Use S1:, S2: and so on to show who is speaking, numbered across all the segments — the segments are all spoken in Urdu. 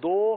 S1: 2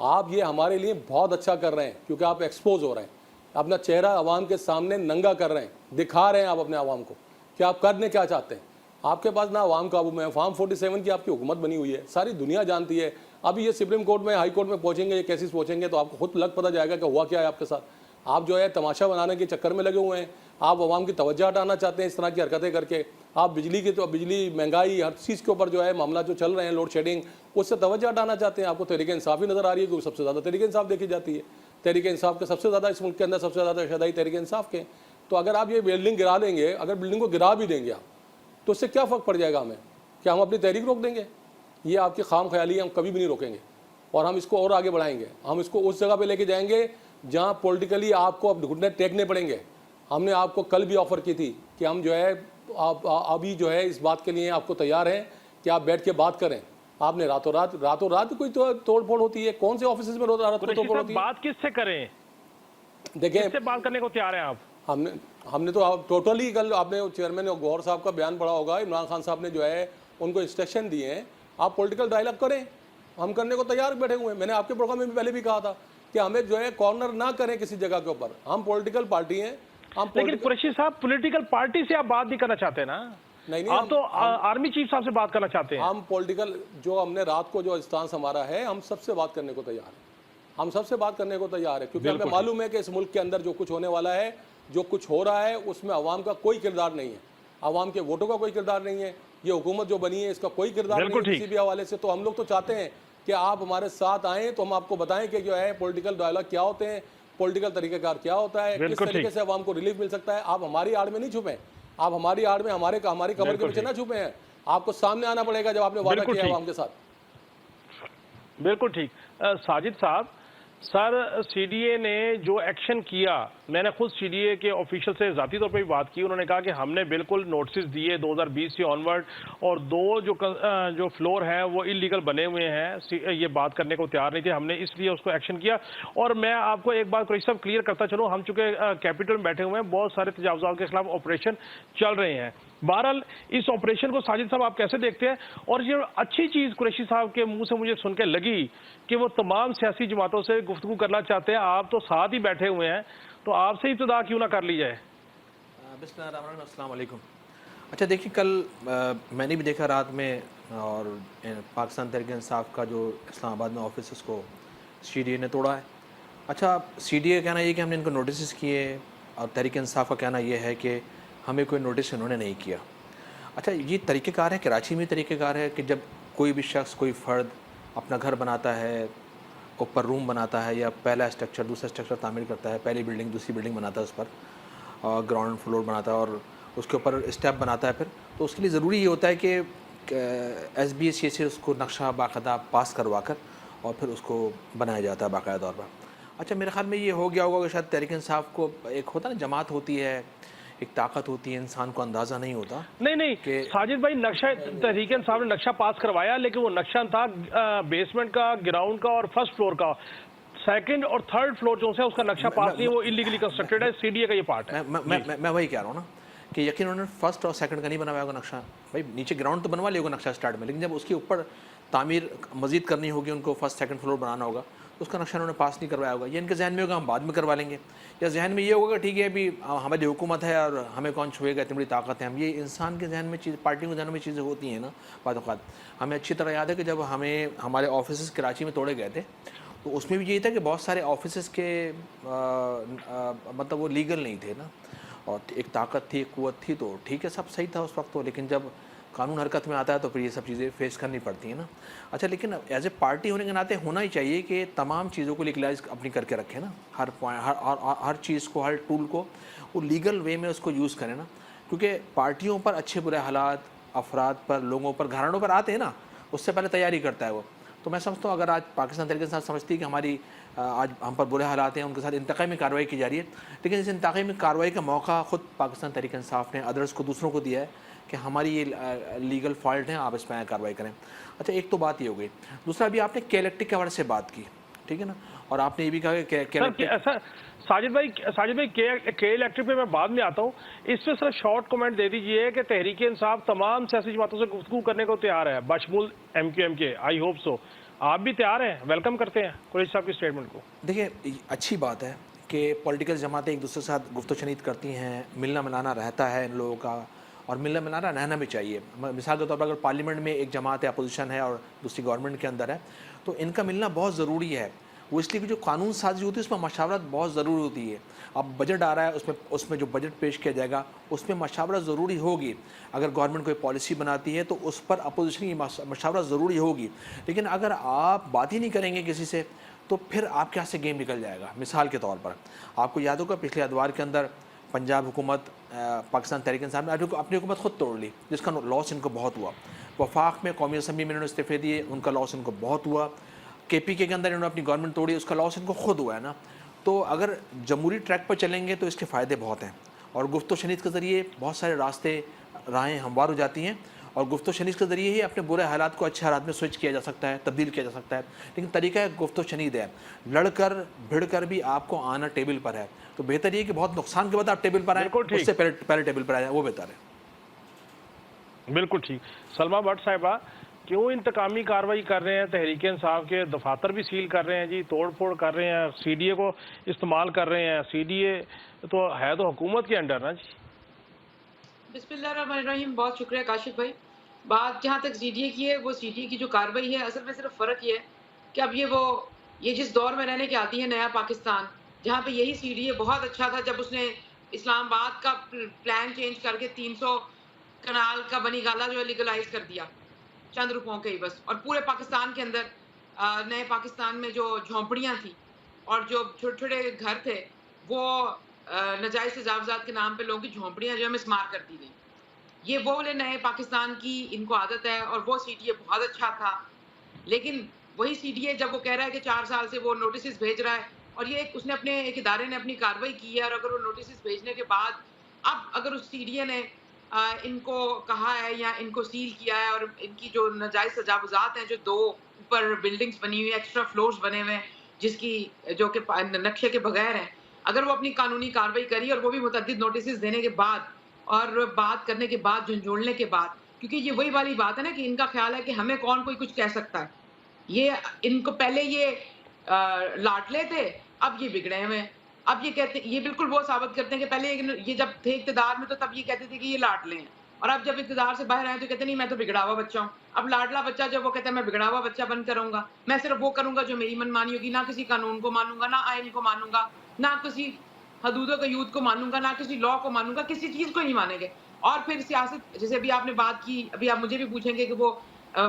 S2: آپ یہ ہمارے لیے بہت اچھا کر رہے ہیں کیونکہ آپ ایکسپوز ہو رہے ہیں, اپنا چہرہ عوام کے سامنے ننگا کر رہے ہیں, دکھا رہے ہیں آپ اپنے عوام کو کہ آپ کرنے کیا چاہتے ہیں. آپ کے پاس نہ عوام قابو میں ہے, فارم 47 کی آپ کی حکومت بنی ہوئی ہے, ساری دنیا جانتی ہے. ابھی یہ سپریم کورٹ میں, ہائی کورٹ میں پہنچیں گے, یہ کیسز پہنچیں گے تو آپ کو خود لگ پتہ جائے گا کہ ہوا کیا ہے آپ کے ساتھ. آپ جو ہے تماشا بنانے کے چکر میں لگے ہوئے ہیں, آپ عوام کی توجہ ہٹانا چاہتے ہیں اس طرح کی حرکتیں کر کے. آپ بجلی کی, تو بجلی مہنگائی ہر چیز کے اوپر جو ہے معاملہ جو چل رہے ہیں, لوڈ شیڈنگ, اس سے توجہ ہٹانا چاہتے ہیں. آپ کو تحریک انصاف ہی نظر آ رہی ہے کیونکہ سب سے زیادہ تحریک انصاف دیکھی جاتی ہے. تحریک انصاف کے سب سے زیادہ اس ملک کے اندر سب سے زیادہ شہدائی تحریک انصاف کے. تو اگر آپ یہ بلڈنگ گرا دیں گے, اگر بلڈنگ کو گرا بھی دیں گے آپ, تو اس سے کیا فرق پڑ جائے گا ہمیں؟ کیا ہم اپنی تحریک روک دیں گے؟ یہ آپ کی خام خیالی ہے, ہم کبھی بھی نہیں روکیں گے. اور ہم اس کو اور آگے بڑھائیں گے. ہم اس کو اس جگہ پہ لے کے جائیں گے جہاں پولیٹیکلی آپ کو اب گھٹنے ٹیکنے پڑیں گے. ہم نے آپ کو کل بھی آفر کی تھی کہ ہم جو ہے ابھی جو ہے اس بات کے لیے آپ کو تیار ہیں کہ آپ بیٹھ کے بات کریں. آپ نے راتوں رات کوئی توڑ پھوڑ ہوتی ہے؟ کون سے آفیسز میں رات کو توڑ پھوڑ ہوتی ہے؟
S1: بات کس سے کریں؟
S2: دیکھیں,
S1: کس سے بات کرنے کو تیار ہیں آپ؟
S2: ہم نے تو ٹوٹلی, کل آپ نے چیئرمین گوہر صاحب کا بیان پڑھا ہوگا, عمران خان صاحب نے جو ہے ان کو انسٹرکشن دیے ہیں, آپ پولیٹیکل ڈائلاگ کریں. ہم کرنے کو تیار بیٹھے ہوئے ہیں. میں نے آپ کے پروگرام میں بھی پہلے بھی کہا تھا کہ ہمیں جو ہے کارنر نہ کریں کسی جگہ کے اوپر. ہم پولیٹیکل پارٹی ہیں.
S1: لیکن قریشی صاحب, پولیٹیکل پارٹی سے آپ بات نہیں کرنا چاہتے نا, آپ تو آرمی چیف صاحب سے بات کرنا چاہتے ہیں.
S2: ہم پولیٹیکل, جو ہم نے رات کو جو اسٹانس ہمارا ہے, ہم سب سے بات کرنے کو تیار ہیں. ہم سب سے بات کرنے کو تیار ہے کیونکہ ہمیں معلوم ہے کہ اس ملک کے اندر جو کچھ ہونے والا ہے, جو کچھ ہو رہا ہے, اس میں عوام کا کوئی کردار نہیں ہے, عوام کے ووٹوں کا کوئی کردار نہیں ہے. یہ حکومت جو بنی ہے اس کا کوئی کردار نہیں ہے کسی بھی حوالے سے. تو ہم لوگ تو چاہتے ہیں کہ آپ ہمارے ساتھ آئیں تو ہم آپ کو بتائیں کہ جو ہے پولیٹیکل ڈائلاگ کیا ہوتے ہیں, پولیٹیکل طریقہ کار کیا ہوتا ہے, کس طریقے سے عوام کو ریلیف مل سکتا ہے. آپ ہماری آڑ میں نہیں چھپیں, آپ ہماری آڑ میں ہماری کمر کے پیچھے نہ چھپے ہیں. آپ کو سامنے آنا پڑے گا جب آپ نے وعدہ کیا عوام کے ساتھ.
S1: بالکل ٹھیک. ساجد صاحب, سر سی ڈی اے نے جو ایکشن کیا, میں نے خود سی ڈی اے کے آفیشل سے ذاتی طور پہ بھی بات کی, انہوں نے کہا کہ ہم نے بالکل نوٹسز دیے 2020 سے آنورڈ, اور دو جو فلور ہیں وہ انلیگل بنے ہوئے ہیں, یہ بات کرنے کو تیار نہیں تھے, ہم نے اس لیے اس کو ایکشن کیا. اور میں آپ کو ایک بات قریشی صاحب کلیئر کرتا چلوں, ہم چونکہ کیپٹل میں بیٹھے ہوئے ہیں, بہت سارے تجاوزات کے خلاف آپریشن چل رہے ہیں. بہرحال اس آپریشن کو ساجد صاحب آپ کیسے دیکھتے ہیں؟ اور یہ اچھی چیز قریشی صاحب کے منہ سے مجھے سن کے لگی کہ وہ تمام سیاسی جماعتوں سے گفتگو کرنا چاہتے ہیں, آپ تو ساتھ ہی بیٹھے ہوئے ہیں, تو آپ سے ابتدا کیوں نہ کر لی جائے؟
S3: بسم اللہ الرحمن الرحیم, السلام علیکم. اچھا دیکھیں, کل میں نے بھی دیکھا رات میں, اور پاکستان تحریک انصاف کا جو اسلام آباد میں آفس اس کو سی ڈی اے نے توڑا ہے. اچھا, سی ڈی اے کا کہنا یہ کہ ہم نے ان کو نوٹسز کیے, اور تحریک انصاف کا کہنا یہ ہے کہ ہمیں کوئی نوٹس انہوں نے نہیں کیا. اچھا, یہ طریقہ کار ہے, کراچی میں طریقہ کار ہے کہ جب کوئی بھی شخص, کوئی فرد اپنا گھر بناتا ہے, اوپر روم بناتا ہے, یا پہلا اسٹرکچر دوسرا اسٹرکچر تعمیر کرتا ہے, پہلی بلڈنگ دوسری بلڈنگ بناتا ہے, اس پر گراؤنڈ فلور بناتا ہے, اور اس کے اوپر اسٹیپ بناتا ہے, پھر تو اس کے لیے ضروری یہ ہوتا ہے کہ ایس بی ایس سے اس کو نقشہ باقاعدہ پاس کروا کر اور پھر اس کو بنایا جاتا ہے باقاعدہ طور پر. اچھا, میرے خیال میں یہ ہو گیا ہوگا کہ شاید تحریک انصاف کو ایک ہوتا ہے نا, جماعت ہوتی ہے, ایک طاقت ہوتی ہے, انسان کو اندازہ نہیں ہوتا.
S1: نہیں ساجد بھائی, نقشہ تحریک انصاف نے نقشہ پاس کروایا, لیکن وہ نقشہ تھا بیسمنٹ کا, گراؤنڈ کا اور فرسٹ فلور کا. سیکنڈ اور تھرڈ فلور جو ہے اس کا نقشہ پاس نہیں, وہ انلیگلی کنسٹرکٹڈ ہے, سی ڈی اے کا یہ پارٹ ہے.
S3: میں وہی کہہ رہا ہوں نا کہ یقین انہوں نے فرسٹ اور سیکنڈ کا نہیں بنوایا ہوگا نقشہ. بھائی نیچے گراؤنڈ تو بنوا لیا ہوگا نقشہ اسٹارٹ میں, لیکن جب اس کے اوپر تعمیر مزید کرنی ہوگی, ان کو فرسٹ سیکنڈ فلور بنانا ہوگا, تو اس کا نقشہ انہوں نے پاس نہیں کروایا ہوگا. یہ ان کے ذہن میں ہوگا ہم بعد میں کروا لیں گے, یا ذہن میں یہ ہوگا کہ ٹھیک ہے ابھی ہماری حکومت ہے اور ہمیں کون چھوئے گا, اتنی بڑی طاقت ہے ہم. یہ انسان کے ذہن میں چیز, پارٹیوں کے ذہن میں چیزیں ہوتی ہیں نا بعض اوقات. ہمیں اچھی طرح یاد ہے کہ جب ہمارے آفیسز کراچی میں توڑے گئے تھے, تو اس میں بھی یہی تھا کہ بہت سارے آفیسز کے مطلب وہ لیگل نہیں تھے نا, اور ایک طاقت تھی, ایک قوت تھی, تو ٹھیک ہے سب صحیح تھا اس وقت تو. لیکن جب قانون حرکت میں آتا ہے تو پھر یہ سب چیزیں فیس کرنی پڑتی ہیں نا. اچھا, لیکن ایز اے پارٹی ہونے کے ناطے ہونا ہی چاہیے کہ تمام چیزوں کو لیگلائز اپنی کر کے رکھیں نا, ہر چیز کو, ہر ٹول کو وہ لیگل وے میں اس کو یوز کریں نا. کیونکہ پارٹیوں پر اچھے برے حالات, افراد پر, لوگوں پر, گھرانوں پر آتے ہیں نا, اس سے پہلے تیاری کرتا ہے وہ. تو میں سمجھتا ہوں اگر آج پاکستان تحریک انصاف سمجھتی ہے کہ ہماری آج ہم پر برے حالات ہیں, ان کے ساتھ انتقامی کارروائی کی جا رہی ہے, لیکن اس انتقامی کارروائی کا موقع خود پاکستان تحریک انصاف نے ادرس کو, دوسروں کو دیا ہے کہ ہماری یہ لیگل فالٹ ہیں, آپ اس میں کارروائی کریں. اچھا, ایک تو بات یہ ہو گئی. دوسرا, ابھی آپ نے کے الیکٹرک کے حوالے سے بات کی, ٹھیک ہے نا, اور آپ نے یہ بھی کہا کہ
S1: ساجد بھائی کے الیکٹرک پہ میں بعد میں آتا ہوں, اس پہ صرف شارٹ کمنٹ دے دیجئے کہ تحریک انصاف تمام سیاسی جماعتوں سے گفتگو کرنے کو تیار ہے, بشمول ایم کیو ایم کے. I hope so. آپ بھی تیار ہیں, ویلکم کرتے ہیں قریشی صاحب کی اسٹیٹمنٹ کو.
S3: دیکھیں اچھی بات ہے کہ پولیٹیکل جماعتیں ایک دوسرے کے ساتھ گفت و شنید کرتی ہیں, ملنا ملانا رہتا ہے ان لوگوں کا, اور ملنا ملانا رہنا بھی چاہیے. مثال کے طور پر اگر پارلیمنٹ میں ایک جماعت ہے, اپوزیشن ہے, اور دوسری گورنمنٹ کے اندر ہے, تو ان کا ملنا بہت ضروری ہے. وہ اس لیے کہ جو قانون سازی ہوتی ہے اس میں مشاورت بہت ضروری ہوتی ہے. اب بجٹ آ رہا ہے, اس میں جو بجٹ پیش کیا جائے گا اس میں مشاورت ضروری ہوگی. اگر گورنمنٹ کوئی پالیسی بناتی ہے تو اس پر اپوزیشن کی مشاورت ضروری ہوگی. لیکن اگر آپ بات ہی نہیں کریں گے کسی سے تو پھر آپ کے ہاتھ سے گیم نکل جائے گا. مثال کے طور پر آپ کو یاد ہوگا پچھلے اتوار کے اندر پنجاب حکومت, پاکستان تحریک انصاف نے اپنی حکومت خود توڑ لی, جس کا لاس ان کو بہت ہوا. وفاق میں قومی اسمبلی میں انہوں نے استعفے دیے, ان کا لاس ان کو بہت ہوا. KPK کے اندر انہوں نے اپنی گورنمنٹ توڑی, اس کا لاس ان کو خود ہوا ہے نا. تو اگر جمہوری ٹریک پر چلیں گے تو اس کے فائدے بہت ہیں, اور گفت و شنید کے ذریعے بہت سارے راستے راہیں ہموار ہو جاتی ہیں, اور گفت و شنید کے ذریعے ہی اپنے برے حالات کو اچھے حالات میں سوئچ کیا جا سکتا ہے, تبدیل کیا جا سکتا ہے. لیکن طریقہ گفت و شنید ہے, لڑ کر بھڑ کر بھی آپ کو آنا ٹیبل پر ہے. تو بہتر یہ کہ بہت نقصان کے بعد آپ ٹیبل پر آئیں, اس سے پہلے ٹیبل پر آ جائیں, وہ بہتر ہے.
S1: بالکل ٹھیک. سلما بٹ صاحبہ, کیوں انتقامی کارروائی کر رہے ہیں؟ تحریک انصاف کے دفاتر بھی سیل کر رہے ہیں جی, توڑ پھوڑ کر رہے ہیں, CDA کو استعمال کر رہے ہیں. CDA تو ہے تو حکومت کے انڈر نا جی.
S4: بسم اللہ الرحمن الرحیم. بہت شکریہ کاشف بھائی. بات جہاں تک CDA کی ہے, وہ CDA کی جو کارروائی ہے, اصل میں صرف فرق یہ ہے کہ اب یہ جس دور میں رہنے کے آتی ہے نیا پاکستان, جہاں پہ یہی CDA بہت اچھا تھا جب اس نے اسلام آباد کا پلان چینج کر کے 300 کنال کا بنی گالا جو لیگلائز کر دیا چند روپوں کے ہی بس, اور پورے پاکستان کے اندر نئے پاکستان میں جو جھونپڑیاں تھیں اور جو چھوٹے چھوٹے گھر تھے, وہ نجائز تجاوزات کے نام پہ لوگوں کی جھونپڑیاں جو ہے مسمار کر دی گئی. یہ وہ والے نئے پاکستان کی ان کو عادت ہے, اور وہ CDA بہت اچھا تھا. لیکن وہی CDA جب وہ کہہ رہا ہے کہ 4 سال سے وہ نوٹسز بھیج رہا ہے, اور یہ اس نے اپنے ایک ادارے نے اپنی کارروائی کی ہے, اور اگر وہ نوٹسز بھیجنے کے بعد اب اگر اس CDA نے ان کو کہا ہے یا ان کو سیل کیا ہے, اور ان کی جو ناجائز تجاوزات ہیں, جو 2 اوپر بلڈنگز بنی ہوئی ہیں, ایکسٹرا فلورز بنے ہوئے ہیں, جس کی جو کہ نقشے کے بغیر ہیں, اگر وہ اپنی قانونی کارروائی کری, اور وہ بھی متعدد نوٹسز دینے کے بعد اور بات کرنے کے بعد, جھنجھوڑنے کے بعد, کیونکہ یہ وہی والی بات ہے نا کہ ان کا خیال ہے کہ ہمیں کون کوئی کچھ کہہ سکتا ہے. یہ ان کو پہلے یہ لاڈلے تھے, اب یہ بگڑے ہوئے ہیں. اب یہ کہتے, یہ بالکل وہ ثابت کرتے ہیں کہ پہلے یہ جب تھے اقتدار میں تو تب یہ کہتے تھے کہ یہ لاڈلے ہیں, اور اب جب اقتدار سے باہر آئے تو کہتے نہیں میں تو بگڑا ہوا بچہ ہوں. اب لاڈلا بچہ جب وہ کہتا ہے میں بگڑا ہوا بچہ بن کر رہوں گا, میں صرف وہ کروں گا جو میری منمانی ہوگی, نہ کسی قانون کو مانوں گا, نہ آئین کو مانوں گا, نہ کسی حدود و قیود کو مانوں گا, نہ کسی لا کو مانوں گا, کسی چیز کو نہیں مانیں گے. اور پھر سیاست, جیسے ابھی آپ نے بات کی, ابھی آپ مجھے بھی پوچھیں گے کہ وہ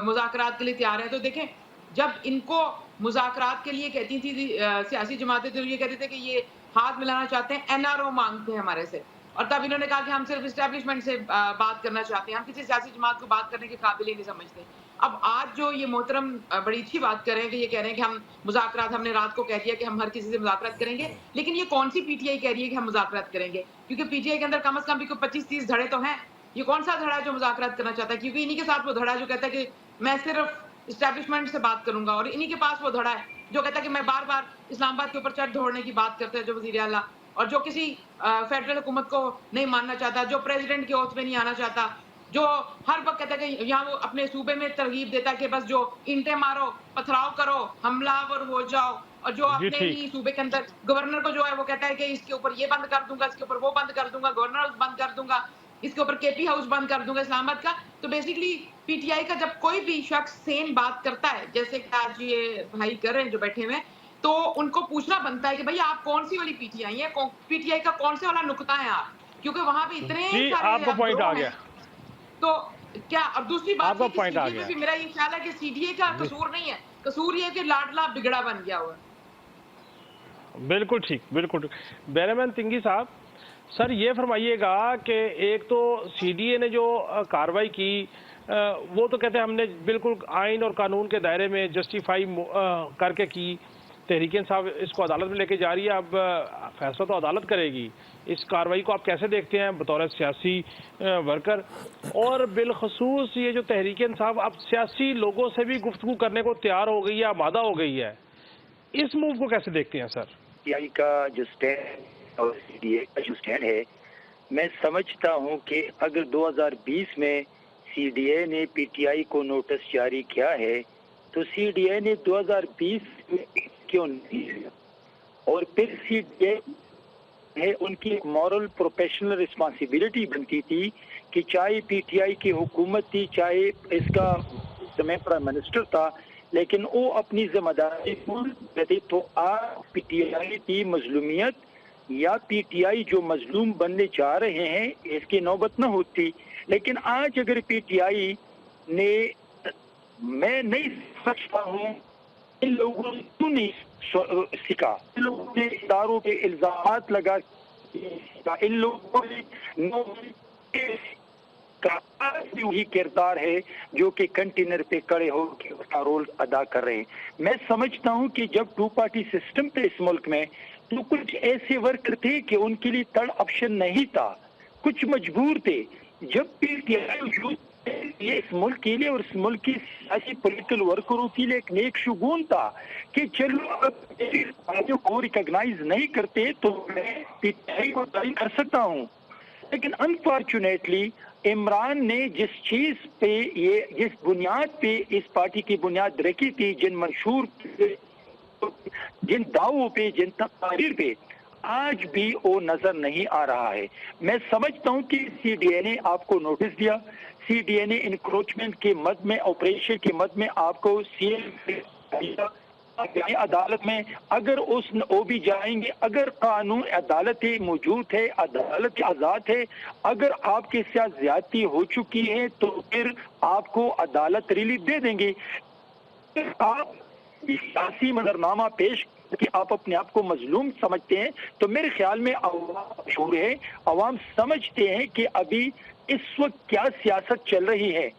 S4: مذاکرات کے لیے تیار ہیں, تو دیکھیں جب ان کو مذاکرات کے لیے کہتی تھی سیاسی جماعتیں, تو یہ کہتے تھے کہ یہ ہاتھ ملانا چاہتے ہیں, NRO مانگتے ہیں ہمارے سے, اور تب انہوں نے کہا کہ ہم صرف اسٹیبلشمنٹ سے بات کرنا چاہتے ہیں, ہم کسی سیاسی جماعت کو بات کرنے کے قابل ہی نہیں سمجھتے. اب آج جو یہ محترم بڑی اچھی بات کر رہے ہیں کہ یہ کہہ رہے ہیں کہ ہم مذاکرات, ہم نے رات کو کہہ دیا کہ ہم ہر کسی سے مذاکرات کریں گے, لیکن یہ کون سی PTI کہہ رہی ہے کہ ہم مذاکرات کریں گے؟ کیونکہ PTI کے اندر کم از کم بھی کوئی 25-30 دھڑے تو ہیں. یہ کون سا دھڑا ہے جو مذاکرات کرنا چاہتا ہے؟ کیونکہ انہی کے ساتھ وہ دھڑا ہے جو کہتا ہے کہ میں صرف اسٹیبلشمنٹ سے بات کروں گا, اور انہی کے پاس وہ دھڑا ہے جو کہتا ہے کہ میں بار بار اسلام آباد کے اوپر چڑھ دوڑنے کی بات کرتا ہے جو وزیر اعلیٰ, اور جو کسی فیڈرل حکومت کو نہیں ماننا چاہتا, جو پریزیڈنٹ کے عہدے پہ نہیں آنا چاہتا, جو ہر وقت کہتا ہے کہ یہاں وہ اپنے صوبے میں ترغیب دیتا ہے کہ بس جو اینٹیں مارو, پتھراؤ کرو, حملہ آور ہو جاؤ, اور جو اپنے ہی صوبے کے اندر گورنر کو جو ہے وہ کہتا ہے کہ اس کے اوپر یہ بند کر دوں گا, اس کے اوپر وہ بند کر دوں گا, گورنر ہاؤس بند کر دوں گا, اس کے اوپر KP ہاؤس بند کر دوں گا اسلام آباد کا. تو بیسیکلی PTI کا جب کوئی بھی شخص سین بات کرتا ہے, جیسے کہ آج یہ بھائی کر رہے ہیں جو بیٹھے ہوئے ہیں, تو ان کو پوچھنا بنتا ہے کہ بھائی آپ کون سی والی PTI ہے, PTI کا کون سے والا نقطہ ہے آپ, کیونکہ وہاں پہ اتنے سارے
S1: آپ کا پوائنٹ آ گیا.
S4: تو کیا, اور دوسری بات یہ کہ CDA میں بھی میرا یہ خیال ہے کہ CDA کا قصور نہیں ہے, قصور یہ ہے کہ لاڈلا بگڑا بن گیا ہوا.
S1: بالکل ٹھیک, بالکل ٹھیک. بیرمین تنگی صاحب, سر یہ فرمائیے گا کہ ایک تو CDA نے جو کارروائی کی, وہ تو کہتے ہیں ہم نے بالکل آئین اور قانون کے دائرے میں جسٹیفائی کر کے کی, تحریک انصاف اس کو عدالت میں لے کے جا رہی ہے, اب فیصلہ تو عدالت کرے گی. اس کارروائی کو آپ کیسے دیکھتے ہیں بطور سیاسی ورکر؟ اور بالخصوص یہ جو تحریک انصاف اب سیاسی لوگوں سے بھی گفتگو کرنے کو تیار ہو گئی ہے, آمادہ ہو گئی ہے, اس موو کو کیسے دیکھتے ہیں سر؟
S5: PTI کا جو سٹینڈ اور CDA کا جو سٹینڈ ہے, میں سمجھتا ہوں کہ اگر 2020 میں CDA نے PTI کو نوٹس جاری کیا ہے تو CDA نے 2020 میں کیوں نہیں دیا؟ اور پھر CDA ہے ان کی ایک مورل پروفیشنل رسپانسبلٹی بنتی تھی کہ چاہے PTI کی حکومت تھی، چاہے اس کا میں پرائم منسٹر تھا، لیکن وہ اپنی ذمہ داری دیتے. تو آج PTI کی مظلومیت یا PTI جو مظلوم بننے چاہ رہے ہیں اس کی نوبت نہ ہوتی. لیکن آج اگر PTI نے، میں نہیں سمجھتا ہوں ان لوگوں نے کیوں نہیں سیکھا، ان لوگوں نے اداروں پہ الزامات لگا، ان لوگوں نے کا وہی کردار ہے جو کہ کنٹینر پہ کڑے ہو کے اس کا رول ادا کر رہے ہیں. میں سمجھتا ہوں کہ جب 2 پارٹی سسٹم تھے اس ملک میں تو کچھ ایسے ورکر تھے کہ ان کے لیے تھرڈ آپشن نہیں تھا، کچھ مجبور تھے. جب PTI یہ اس ملک کے لیے اور اس ملک کی سیاسی پولیٹیکل ورکروں کے لیے ایک نیک شگون تھا کہ چلو کو ریکگنائز نہیں کرتے تو میں PTI کو تعین کر سکتا ہوں. لیکن انفارچونیٹلی عمران نے جس چیز پہ، یہ جس بنیاد پہ اس پارٹی کی بنیاد رکھی تھی، جن منشور پہ، جن دعووں پہ، جن تقاریر پہ، آج بھی وہ نظر نہیں آ رہا ہے. میں سمجھتا ہوں کہ CDA نے آپ کو نوٹس دیا، CDA نے انکروچمنٹ کے مد میں، آپریشن کے مد میں آپ کو عدالت میں، اگر وہ بھی جائیں گے، اگر قانون عدالتیں موجود ہے، عدالت آزاد ہے، اگر آپ کے ساتھ زیادتی ہو چکی ہے تو پھر آپ کو عدالت ریلیف دے دیں گے. آپ سیاسی منظرنامہ پیش کہ آپ اپنے آپ کو مظلوم سمجھتے ہیں تو میرے خیال میں عوام مشہور ہے، عوام سمجھتے ہیں کہ ابھی اس وقت کیا سیاست چل رہی ہے.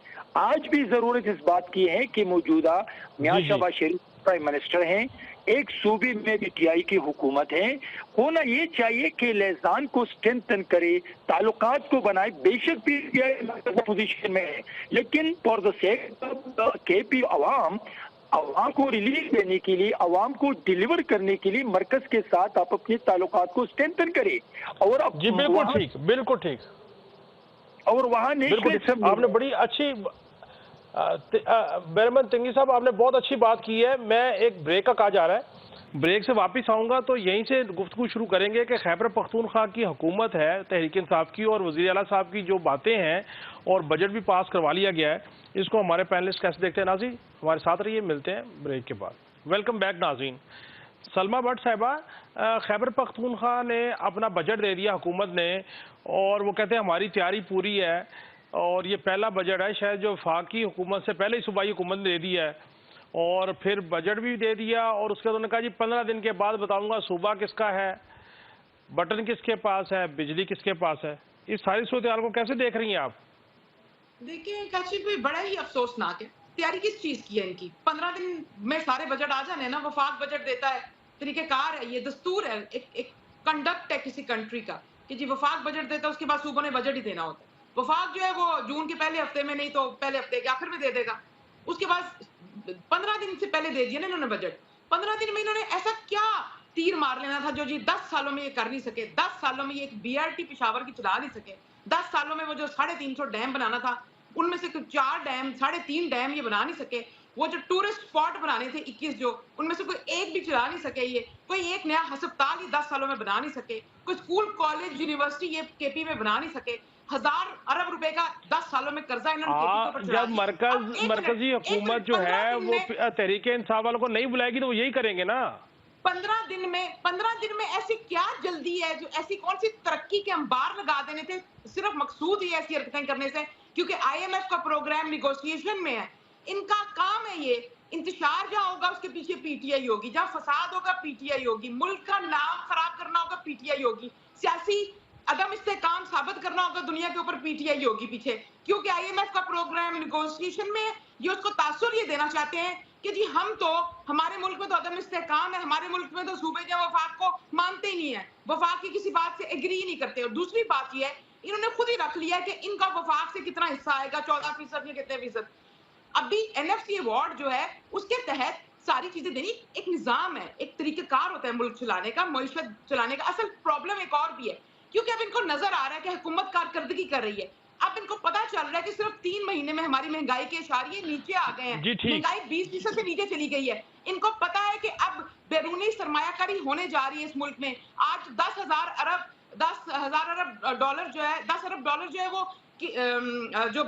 S5: آج بھی ضرورت اس بات کی ہے کہ موجودہ میاں شہباز شریف پرائم منسٹر ہیں، ایک صوبے میں PTI کی حکومت ہے، ہونا یہ چاہیے کہ لیزان کو اسٹرینتھن کرے، تعلقات کو بنائے. بے شک PTI پوزیشن میں ہے، لیکن فار دا سیک KP عوام کو ریلیف دینے کے لیے، عوام کو ڈیلیور کرنے کے لیے مرکز کے ساتھ آپ اپنے تعلقات کو اسٹرینتھن کریں. اور
S1: جی بالکل ٹھیک، بالکل ٹھیک.
S5: اور وہاں
S1: آپ نے بڑی اچھی، بیرمن تنگی صاحب آپ نے بہت اچھی بات کی ہے. میں ایک بریک کا کہا جا رہا ہے، بریک سے واپس آؤں گا تو یہیں سے گفتگو شروع کریں گے کہ خیبر پختونخوا کی حکومت ہے تحریک انصاف کی، اور وزیر اعلیٰ صاحب کی جو باتیں ہیں اور بجٹ بھی پاس کروا لیا گیا ہے، اس کو ہمارے پینلسٹ کیسے دیکھتے ہیں. ناظرین ہمارے ساتھ رہیے، ملتے ہیں بریک کے بعد. ویلکم بیک ناظرین. سلمہ بٹ صاحبہ، خیبر پختونخوا نے اپنا بجٹ دے دیا حکومت نے، اور وہ کہتے ہیں ہماری تیاری پوری ہے، اور یہ پہلا بجٹ ہے شاید جو وفاقی حکومت سے پہلے ہی صوبائی حکومت نے دے دیا ہے، اور پھر بجٹ بھی دے دیا، اور اس کے بعد انہوں نے کہا جی 15 دن کے بعد بتاؤں گا صوبہ کس کا ہے، بٹن کس کے پاس ہے، بجلی کس کے پاس ہے. اس ساری صورتحال کو کیسے دیکھ رہی ہیں آپ؟
S4: دیکھیں کاشف بھائی، بڑا ہی افسوسناک ہے. تیاری کس چیز کی ہے ان کی؟ 15 دن میں سارے بجٹ آ جانے نا. وفاق بجٹ دیتا ہے، طریقہ کار ہے، یہ دستور ہے، ایک کنڈکٹ ہے کسی کنٹری کا کہ جی وفاق بجٹ دیتا ہے، اس کے بعد صوبوں نے بجٹ ہی دینا ہوتا ہے. وفاق جو ہے وہ جون کے پہلے ہفتے میں، نہیں تو پہلے ہفتے کے آخر میں دے دے گا. اس کے بعد 15 دن سے پہلے دے دیا نا انہوں نے بجٹ. 15 دن میں انہوں نے ایسا کیا تیر مار لینا تھا جو جی 10 سالوں میں یہ کر نہیں سکے، 10 سالوں میں یہ ایک BRT پشاور کی چلا نہیں سکے، 10 سالوں میں وہ جو 350 ڈیم بنانا تھا ان میں سے 4 ڈیم، 3.5 ڈیم یہ بنا نہیں سکے. وہ جو ٹورسٹ سپاٹ بنانے تھے 21 جو، ان میں سے کوئی ایک بھی چلا نہیں سکے. یہ کوئی ایک نیا ہسپتال ہی 10 سالوں میں بنا نہیں سکے، کوئی اسکول کالج یونیورسٹی یہ KP میں بنا نہیں سکے. 1000 ارب روپے کا 10 سالوں میں قرضہ انہوں نے KP کے اوپر چڑھا دیا.
S1: جب مرکزی حکومت جو ہے وہ تحریک انصاف والوں کو نہیں بلائے گی تو وہ یہی کریں گے نا.
S4: 15 دن میں ایسی کیا جلدی ہے، جو ایسی کون سی ترقی کے انبار لگا دینے تھے صرف مقصود ہی ایسی حرکتیں کرنے سے کیونکہ IMF کا پروگرام نیگوشیشن میں ہے. ان کا کام ہے یہ. انتشار جہاں ہوگا اس کے پیچھے PTI ہوگی، جہاں فساد ہوگا PTI ہوگی، ملک کا نام خراب کرنا ہوگا PTI ہوگی، سیاسی عدم استحکام ثابت کرنا ہوگا دنیا کے اوپر PTI ہوگی پیچھے. کیونکہ IMF کا پروگرام نیگوشیشن میں یہ اس کو تاثر یہ دینا چاہتے ہیں کہ جی ہم تو، ہمارے ملک میں تو عدم استحکام ہے، ہمارے ملک میں تو صوبے جو وفاق کو مانتے ہی نہیں ہیں، وفاق کی کسی بات سے ایگری نہیں کرتے. اور دوسری بات یہ ہے انہوں نے خود ہی رکھ لیا کہ ان کا وفاق سے کتنا حصہ آئے گا، 14% یا کتنے فیصد. ابھی NFC ایوارڈ جو ہے اس کے تحت ساری چیزیں دینی ایک نظام ہے، ایک طریقہ کار ہوتا ہے ملک چلانے کا، معیشت چلانے کا. اصل پرابلم ایک اور بھی ہے کیونکہ اب ان کو نظر آ رہا ہے کہ حکومت کارکردگی کر رہی ہے. اب ان کو پتا چل رہا ہے کہ صرف 3 مہینے میں ہماری مہنگائی کے اشاریے نیچے آ گئے ہیں, مہنگائی 20% سے نیچے چلی گئی ہے. ان کو پتا ہے کہ اب بیرونی سرمایہ کاری ہونے جا رہی ہے اس ملک میں. آج 10,000 ارب ڈالر جو ہے, 10 ارب ڈالر جو ہے وہ جو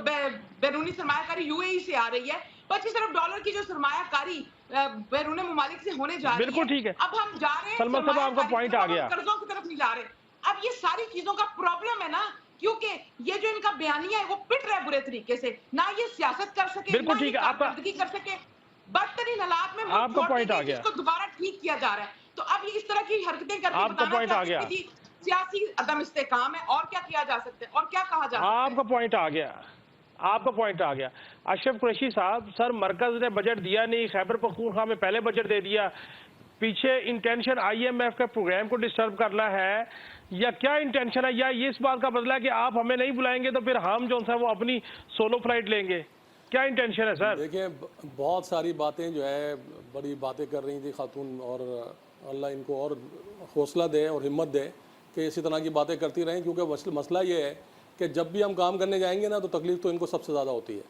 S4: بیرونی سرمایہ کاری یو اے ای سے آ رہی ہے, 25 ارب ڈالر کی جو سرمایہ کاری بیرون ممالک سے ہونے جا رہی ہے. اب ہم جا رہے ہیں سرمایہ کاری کی طرف, ہم قرضوں کی طرف نہیں جا رہے. اب یہ ساری چیزوں کا پرابلم ہے نا, کیونکہ یہ جو ان کا بیانیہ ہے وہ پٹ رہا ہے برے طریقے سے, نہ یہ سیاست کر سکے, نہ یہ کارکردگی کر سکے, بدترین حالات میں ملک چھوڑ کے اس کو دوبارہ ٹھیک کیا جا رہا ہے. تو اب یہ اس طرح کی حرکتیں کر کے بتانا چاہتے ہیں کہ جی سیاسی عدم استحکام ہے, اور کیا کیا جا سکتا ہے اور کیا کہا جا سکتا ہے.
S1: آپ کا پوائنٹ آ گیا, آپ کا پوائنٹ آ گیا. اشرف قریشی صاحب, سر مرکز نے بجٹ دیا نہیں, خیبر پختونخوا میں پہلے بجٹ دے دیا, پیچھے انٹینشن آئی ایم ایف کے پروگرام کو ڈسٹرب کرنا ہے, یا کیا انٹینشن ہے, یا یہ اس بات کا بدلہ ہے کہ آپ ہمیں نہیں بلائیں گے تو پھر ہم جو ہے وہ اپنی سولو فلائٹ لیں گے؟ کیا انٹینشن ہے سر؟
S2: دیکھیں بہت ساری باتیں جو ہے بڑی باتیں کر رہی تھی خاتون, اور اللہ ان کو اور حوصلہ دے اور ہمت دے کہ اسی طرح کی باتیں کرتی رہیں, کیونکہ مسئلہ یہ ہے کہ جب بھی ہم کام کرنے جائیں گے نا تو تکلیف تو ان کو سب سے زیادہ ہوتی ہے.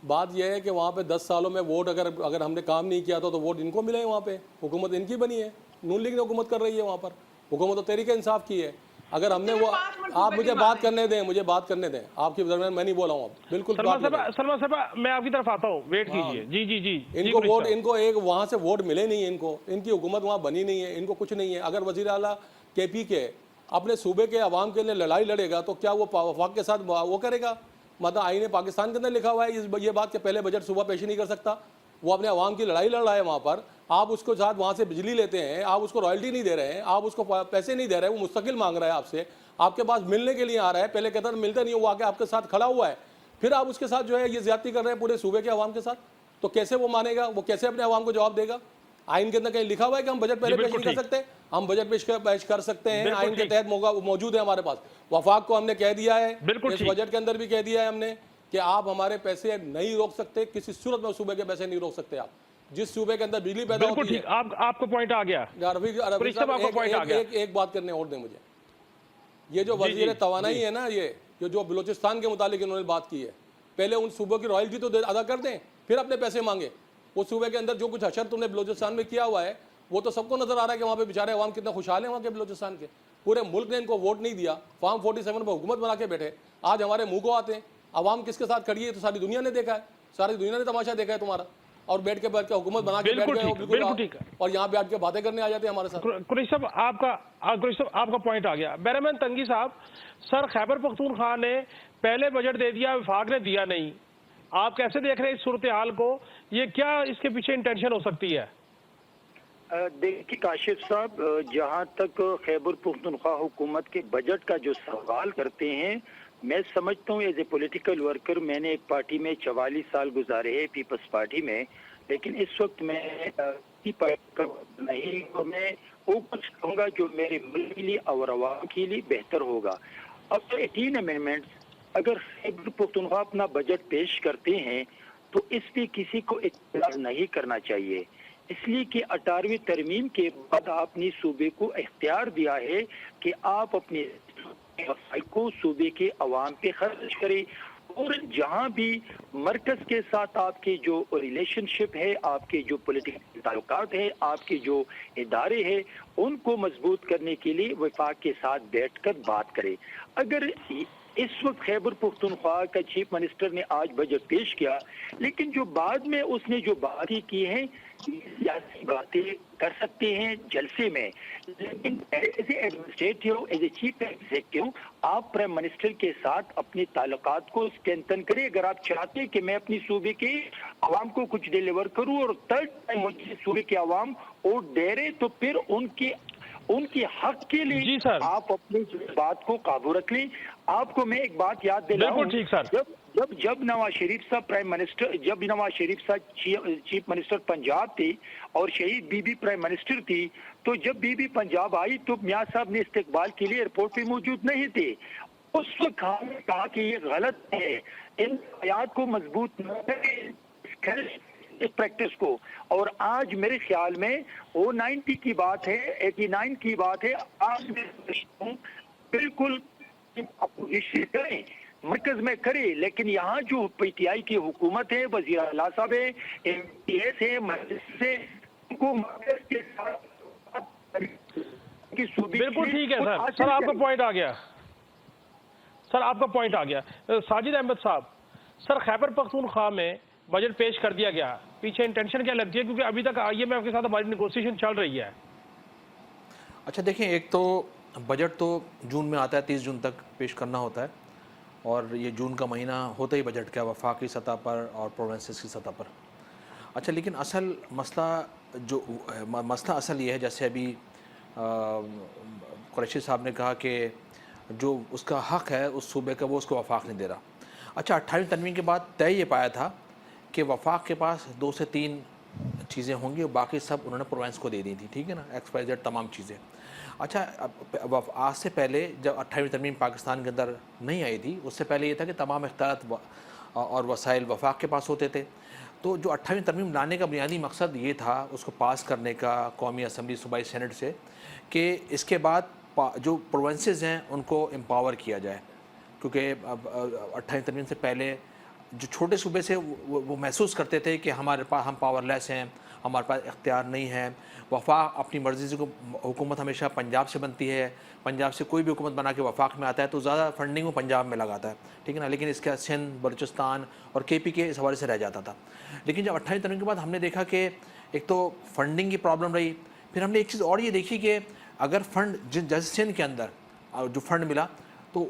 S2: بات یہ ہے کہ وہاں پہ 10 سالوں میں ووٹ اگر ہم نے کام نہیں کیا تو ووٹ ان کو ملے ہیں, وہاں پہ حکومت ان کی بنی ہے, نون لیگ نے حکومت کر رہی ہے وہاں پر, حکومت تو تحریک انصاف کی ہے. اگر ہم نے وہ, آپ مجھے بات کرنے دیں, مجھے بات کرنے دیں, آپ کے درمیان میں نہیں بولا ہوں اب, بالکل.
S1: سلمان صاحب میں آپ کی طرف آتا ہوں, ویٹ کیجئے. جی جی جی,
S2: ان کو ووٹ, ان کو ایک وہاں سے ووٹ ملے نہیں ہیں, ان کی حکومت وہاں بنی نہیں ہے, ان کو کچھ نہیں ہے. اگر وزیر اعلیٰ کے پی کے اپنے صوبے کے عوام کے لیے لڑائی لڑے گا تو کیا وہ وفاق کے ساتھ وہ کرے گا؟ مطلب آئین پاکستان کے اندر لکھا ہوا ہے یہ بات کہ پہلے بجٹ صوبہ پیش نہیں کر سکتا. وہ اپنے عوام کی لڑائی لڑ رہا ہے وہاں پر, آپ اس کو ساتھ وہاں سے بجلی لیتے ہیں, آپ اس کو رائلٹی نہیں دے رہے ہیں, آپ اس کو پیسے نہیں دے رہے, وہ مستقل مانگ رہا ہے آپ سے, آپ کے پاس ملنے کے لیے آ رہا ہے, پہلے کہتا ملتا نہیں, وہ آ کے آپ کے ساتھ کھڑا ہوا ہے, پھر آپ اس کے ساتھ جو ہے یہ زیادتی کر رہے ہیں پورے صوبے کے عوام کے ساتھ, تو کیسے وہ مانے گا؟ وہ کیسے اپنے عوام کو جواب دے گا؟ آئین کے اندر کہیں لکھا ہوا ہے کہ ہم بجٹ پہلے پیش نہیں کر سکتے؟ ہم بجٹ پیش کر سکتے ہیں, آئین کے تحت موجود ہے ہمارے پاس. وفاق کو ہم نے کہہ دیا ہے, اس بجٹ کے اندر بھی کہہ دیا ہے ہم نے کہ آپ ہمارے پیسے نہیں روک سکتے, کسی صورت میں صوبے کے پیسے نہیں روک سکتے. آپ جس صوبے کے اندر بجلی پیدا ہوتی ہے,
S1: آپ کو پوائنٹ آ گیا.
S2: ایک بات کرنے اور دیں مجھے, یہ جو وزیر توانائی ہے نا, یہ جو بلوچستان کے متعلق انہوں نے بات کی ہے, پہلے ان صوبوں کی رائلٹی تو ادا کر دیں, پھر اپنے پیسے مانگے. وہ صوبے کے اندر جو کچھ حشر تم نے بلوچستان میں کیا ہوا ہے وہ تو سب کو نظر آ رہا ہے کہ وہاں پہ بیچارے عوام کتنا خوشحال ہیں وہاں کے بلوچستان کے. پورے ملک نے ان کو ووٹ نہیں دیا, فارم 47 پہ حکومت بنا کے بیٹھے, آج ہمارے منہ کو آتے ہیں. عوام کس کے ساتھ کھڑی ہے تو ساری دنیا نے دیکھا ہے, ساری دنیا نے تماشا دیکھا ہے تمہارا, اور بیٹھ کے حکومت بنا کے بیٹھ گئے, اور یہاں بیٹھ کے باتیں کرنے آ جاتے ہیں ہمارے ساتھ.
S1: قریشی صاحب آپ کا پوائنٹ آ گیا. بیرمین تنگی صاحب, سر خیبر پختونخوا نے پہلے بجٹ دے دیا, وفاق نے دیا نہیں, آپ کیسے دیکھ رہے ہیں اس صورتحال کو؟ یہ کیا اس کے پیچھے انٹینشن ہو سکتی ہے؟
S5: دیکھیے کاشف صاحب, جہاں تک خیبر پختونخوا حکومت کے بجٹ کا جو سوال کرتے ہیں, میں سمجھتا ہوں ایز اے پولیٹیکل ورکر, میں نے ایک پارٹی میں 44 سال گزارے ہیں, پیپلز پارٹی میں, لیکن اس وقت میں نہیں, اور میں وہ کچھ کہوں گا جو میرے ملک کے لیے اور عوام کے لیے بہتر ہوگا. اب 18 امینڈمنٹس اگر خیبر پختونخوا اپنا بجٹ پیش کرتے ہیں تو اس پہ کسی کو اعتراض نہیں کرنا چاہیے, اس لیے کہ 18ویں ترمیم کے بعد آپ نے صوبے کو اختیار دیا ہے کہ آپ اپنے کو صوبے کے عوام پہ خرچ کریں, اور جہاں بھی مرکز کے ساتھ آپ کے جو ریلیشن شپ ہے, آپ کے جو پولیٹیکل تعلقات ہیں, آپ کے جو ادارے ہیں, ان کو مضبوط کرنے کے لیے وفاق کے ساتھ بیٹھ کر بات کریں. اگر اس وقت خیبر پختونخوا کا چیف منسٹر نے آج بجٹ پیش کیا, لیکن جو بعد میں اس نے جو باتیں کی ہیں سیاسی باتیں کر سکتے ہیں جلسے میں, لیکن as a administrative, as a chief executive, آپ پرائم منسٹر کے ساتھ اپنے تعلقات کو اسٹرینتھن کریں. اگر آپ چاہتے ہیں کہ میں اپنی صوبے کے عوام کو کچھ ڈیلیور کروں اور تھرڈ ٹائم مجھے صوبے کے عوام ووٹ دے رہے, تو پھر ان کے حق کے لیے آپ اپنی بات کو قابو رکھ لیں. آپ کو میں ایک بات یاد دلاؤں, جب نواز شریف صاحب پرائم منسٹر, جب نواز شریف صاحب چیف منسٹر پنجاب تھے اور شہید بی بی پرائم منسٹر تھی, تو جب بی بی پنجاب آئی تو میاں صاحب نے استقبال کے لیے ایئرپورٹ پہ موجود نہیں تھے. اس وقت ہم نے کہا کہ یہ غلط ہے, ان روایات کو مضبوط نہ کریں اس پریکٹس کو. اور آج میرے خیال میں وہ 90 کی بات ہے, 89 کی بات ہے, آج میں بالکل اپوزیشن کریں, مرکز میں کرے، لیکن یہاں جو پی ٹی آئی کی حکومت ہے، وزیر اعلیٰ صاحب ہے، ایم پی ایس ہے، مجلس سے ان کو مرکز کے ساتھ
S1: بالکل ٹھیک ہے سر. سر آپ کا پوائنٹ آ گیا. سر آپ کا پوائنٹ آ گیا. ساجد احمد صاحب، سر خیبر پختونخوا میں بجٹ پیش کر دیا گیا، پیچھے انٹینشن کیا لگتی ہے؟ کیونکہ ابھی تک آئی ایم ایف کے ساتھ ہماری نیگوسیشن چل رہی ہے.
S3: اچھا دیکھیں، ایک تو بجٹ تو جون میں آتا ہے، 30 جون تک پیش کرنا ہوتا ہے، اور یہ جون کا مہینہ ہوتا ہی بجٹ کا وفاقی سطح پر اور پروونسز کی سطح پر. اچھا لیکن اصل مسئلہ اصل یہ ہے، جیسے ابھی قریشی صاحب نے کہا کہ جو اس کا حق ہے اس صوبے کا، وہ اس کو وفاق نہیں دے رہا. اچھا 28ویں ترمیم کے بعد طے یہ پایا تھا کہ وفاق کے پاس 2 سے 3 چیزیں ہوں گی، اور باقی سب انہوں نے پروونس کو دے دی تھی، ٹھیک ہے نا، ایکس وائی زیڈ تمام چیزیں. اچھا آج سے پہلے جب 28ویں ترمیم پاکستان کے اندر نہیں آئی تھی، اس سے پہلے یہ تھا کہ تمام اختیارات اور وسائل وفاق کے پاس ہوتے تھے. تو جو 28ویں ترمیم لانے کا بنیادی مقصد یہ تھا اس کو پاس کرنے کا قومی اسمبلی صوبائی سینٹ سے، کہ اس کے بعد جو پروونسز ہیں ان کو امپاور کیا جائے. کیونکہ 28ویں ترمیم سے پہلے جو چھوٹے صوبے سے وہ محسوس کرتے تھے کہ ہمارے پاس ہم پاور لیس ہیں، ہمارے پاس اختیار نہیں ہے. وفاق اپنی مرضی سے حکومت ہمیشہ پنجاب سے بنتی ہے، پنجاب سے کوئی بھی حکومت بنا کے وفاق میں آتا ہے تو زیادہ فنڈنگ وہ پنجاب میں لگاتا ہے، ٹھیک ہے نا. لیکن اس کا سندھ، بلوچستان اور کے پی کے اس حوالے سے رہ جاتا تھا. لیکن جب 28ویں ترمیم کے بعد ہم نے دیکھا کہ ایک تو فنڈنگ کی پرابلم رہی، پھر ہم نے ایک چیز اور یہ دیکھی کہ اگر فنڈ جیسے سندھ کے اندر جو فنڈ ملا تو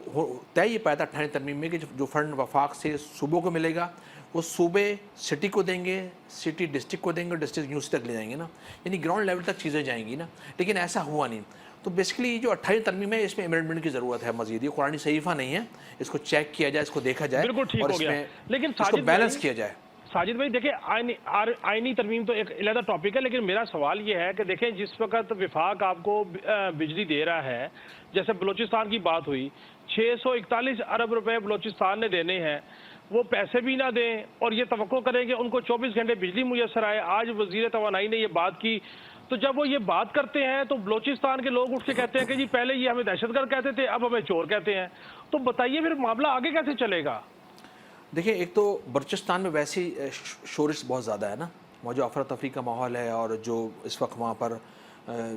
S3: طے یہ پایا تھا 28ویں ترمیم میں کہ جو فنڈ وفاق سے صوبوں کو ملے گا وہ صوبے سٹی کو دیں گے، سٹی ڈسٹرکٹ کو دیں گے، ڈسٹرکٹ یونیورسٹی تک لے جائیں گے نا، یعنی گراؤنڈ لیول تک چیزیں جائیں گی نا. لیکن ایسا ہوا نہیں. تو بیسکلی جو 28ویں ترمیم ہے اس میں امینڈمنٹ کی ضرورت ہے مزید. یہ قرآنی صحیفہ نہیں ہے، اس کو چیک کیا جائے، اس کو دیکھا جائے اور اس میں
S1: لیکن
S3: اس کو بیلنس کیا جائے.
S1: ساجد بھائی دیکھیں، آئینی ترمیم تو ایک علیحدہ ٹاپک ہے، لیکن میرا سوال یہ ہے کہ دیکھیں جس وقت وفاق آپ کو بجلی دے رہا ہے، جیسے بلوچستان کی بات ہوئی، 641 ارب روپے بلوچستان نے دینے ہیں، وہ پیسے بھی نہ دیں اور یہ توقع کریں کہ ان کو 24 گھنٹے بجلی میسر آئے. آج وزیر توانائی نے یہ بات کی، تو جب وہ یہ بات کرتے ہیں تو بلوچستان کے لوگ اٹھ کے کہتے ہیں کہ جی پہلے یہ ہمیں دہشت گرد کہتے تھے، اب ہمیں چور کہتے ہیں. تو بتائیے پھر معاملہ آگے کیسے چلے گا؟
S3: دیکھیں ایک تو بلوچستان میں ویسی شورش بہت زیادہ ہے نا، وہاں جو افراتفری کا ماحول ہے اور جو اس وقت وہاں پر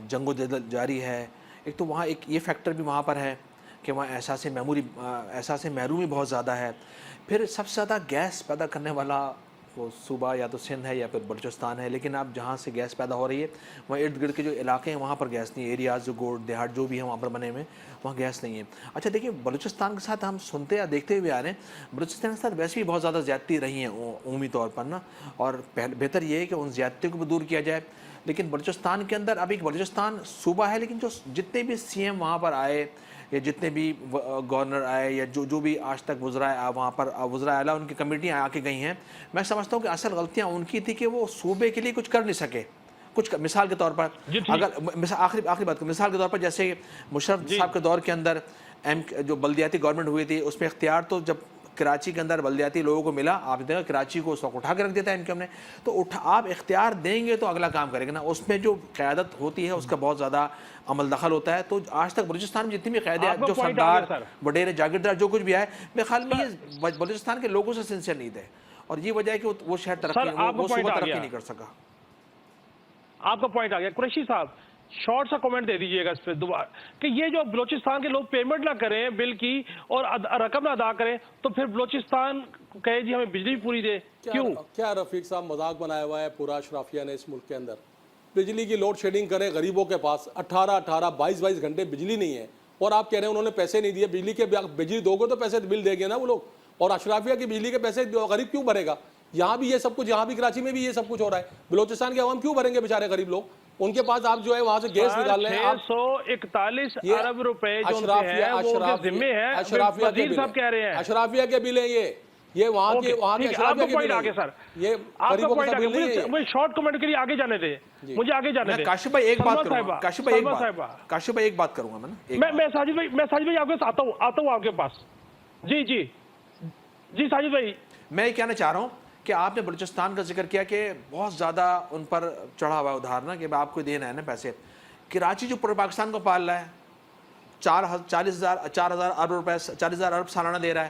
S3: جنگ و جدل جاری ہے. ایک تو وہاں ایک یہ فیکٹر بھی وہاں پر ہے کہ وہاں احساس محرومی بہت زیادہ ہے. پھر سب سے زیادہ گیس پیدا کرنے والا وہ صوبہ یا تو سندھ ہے یا پھر بلوچستان ہے. لیکن اب جہاں سے گیس پیدا ہو رہی ہے وہاں ارد گرد کے جو علاقے ہیں وہاں پر گیس نہیں ہے، ایریاز جو گوٹ دیہات جو بھی ہیں وہاں پر بنے ہوئے وہاں گیس نہیں ہے. اچھا دیکھیں بلوچستان کے ساتھ ہم سنتے یا دیکھتے ہوئے آ رہے ہیں، بلوچستان کے ساتھ ویسے بھی بہت زیادہ زیادتی رہی ہیں عمومی طور پر نا، اور بہتر یہ ہے کہ ان زیادتیوں کو بھی دور کیا جائے. لیکن بلوچستان کے اندر اب ایک بلوچستان صوبہ ہے، لیکن جو جتنے بھی سی ایم وہاں پر آئے یا جتنے بھی گورنر آئے یا جو بھی آج تک وزرائے وہاں پر وزرائے اعلیٰ ان کی کمیٹیاں آ کے گئی ہیں، میں سمجھتا ہوں کہ اصل غلطیاں ان کی تھی کہ وہ صوبے کے لیے کچھ کر نہیں سکے. کچھ مثال کے طور پر اگر آخری بات مثال کے طور پر جیسے مشرف صاحب کے دور کے اندر جو بلدیاتی گورنمنٹ ہوئی تھی اس میں اختیار تو جب کراچی کے اندر بلدیاتی لوگوں کو ملا، آپ نے دیکھا کراچی کو اس وقت اٹھا کے رکھ دیتا ہے ایم نے. تو آپ اختیار دیں گے تو اگلا کام کرے گا نا، اس میں جو قیادت ہوتی ہے اس کا بہت زیادہ عمل دخل ہوتا ہے. تو آج تک بلوچستان میں جتنی بھی قیادیں جو سردار وڈیرے جاگیردار جو کچھ بھی آئے، میرے خیال میں یہ بلوچستان کے لوگوں سے سنسیئر نہیں تھے، اور یہ وجہ ہے کہ وہ شہر ترقی نہیں کر سکا.
S1: آپ کا پوائنٹ آ گیا. قریشی صاحب شارٹ سا کمنٹ دے دیجئے گا اس پہ دوبارہ کہ یہ جو بلوچستان کے لوگ پیمنٹ نہ کریں بل کی اور رقم نہ ادا کریں تو پھر بلوچستان کہے جی ہمیں بجلی پوری دے. کیوں؟
S2: کیا رفیق صاحب مذاق بنایا ہوا ہے پورا اشرافیہ نے اس ملک کے اندر؟ بجلی کی لوڈ شیڈنگ کرے غریبوں کے پاس 22 گھنٹے بجلی نہیں ہے، اور آپ کہہ رہے ہیں انہوں نے پیسے نہیں دیے. بجلی کے بجلی دو گے تو پیسے بل دے گے نا وہ لوگ، اور اشرافیہ کی بجلی کے پیسے غریب کیوں بھرے گا؟ یہاں بھی یہ سب کچھ، یہاں بھی کراچی میں بھی یہ سب کچھ ہو رہا ہے. بلوچستان کے عوام کیوں بھریں گے بیچارے غریب لوگ؟ ان کے پاس آپ جو ہے وہاں سے گیس نکال رہے ہیں.
S1: 641 ارب روپے جو ذمہ ہے وزیر صاحب کہہ رہے ہیں
S2: اشرافیہ کے بل ہیں یہ وہاں کے اشرافیہ کے بل ہیں.
S1: سر
S2: یہ غریبوں کے بل نہیں ہے.
S1: مجھے شارٹ کمنٹ کے لیے آگے جانے دے، مجھے آگے جانے دے.
S3: کاشف بھائی ایک بات کروں گا، کاشف بھائی ایک بات کروں گا
S1: میں ساجد بھائی آپ کے پاس آتا ہوں آپ کے پاس. جی ساجد بھائی
S3: میں یہ کہنا چاہ رہا ہوں کہ آپ نے بلوچستان کا ذکر کیا کہ بہت زیادہ ان پر چڑھا ہوا ہے ادھار نا کہ آپ کو دینا ہے نا پیسے. کراچی جو پورے پاکستان کو پال رہا ہے 4,000 ارب روپے 40,000 ارب سالانہ دے رہا ہے،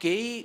S3: KE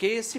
S3: KEC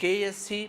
S3: KEC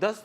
S3: 10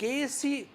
S3: KEC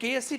S3: KEC